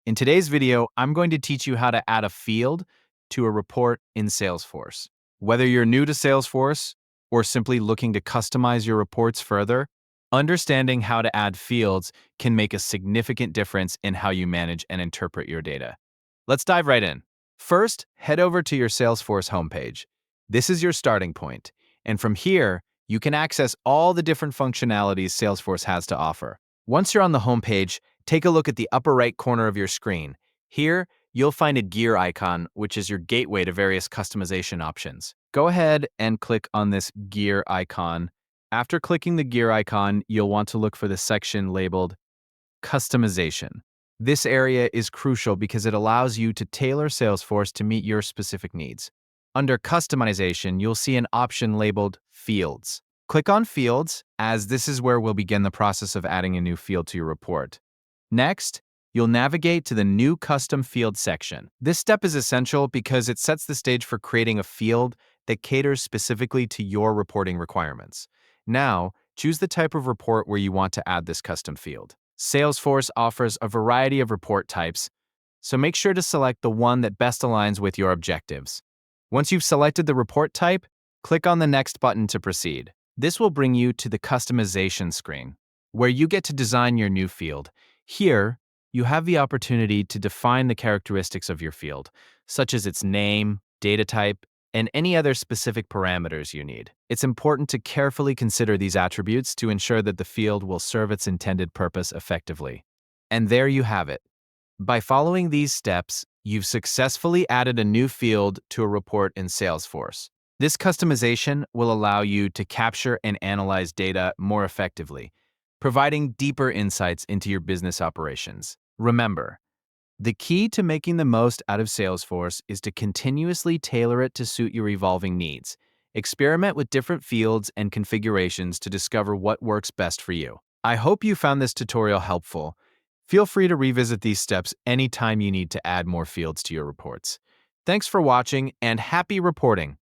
In today's video, I'm going to teach you how to add a field to a report in Salesforce. Whether you're new to Salesforce or simply looking to customize your reports further, understanding how to add fields can make a significant difference in how you manage and interpret your data. Let's dive right in. First, head over to your Salesforce homepage. This is your starting point, and from here, you can access all the different functionalities Salesforce has to offer. Once you're on the homepage, take a look at the upper right corner of your screen. Here, you'll find a gear icon, which is your gateway to various customization options. Go ahead and click on this gear icon. After clicking the gear icon, you'll want to look for the section labeled Customization. This area is crucial because it allows you to tailor Salesforce to meet your specific needs. Under Customization, you'll see an option labeled Fields. Click on Fields, as this is where we'll begin the process of adding a new field to your report. Next, you'll navigate to the New Custom Field section. This step is essential because it sets the stage for creating a field that caters specifically to your reporting requirements. Now, choose the type of report where you want to add this custom field. Salesforce offers a variety of report types, so make sure to select the one that best aligns with your objectives. Once you've selected the report type, click on the Next button to proceed. This will bring you to the Customization screen, where you get to design your new field. Here, you have the opportunity to define the characteristics of your field, such as its name, data type, and any other specific parameters you need. It's important to carefully consider these attributes to ensure that the field will serve its intended purpose effectively. And there you have it. By following these steps, you've successfully added a new field to a report in Salesforce. This customization will allow you to capture and analyze data more effectively, providing deeper insights into your business operations. Remember, the key to making the most out of Salesforce is to continuously tailor it to suit your evolving needs. Experiment with different fields and configurations to discover what works best for you. I hope you found this tutorial helpful. Feel free to revisit these steps anytime you need to add more fields to your reports. Thanks for watching and happy reporting!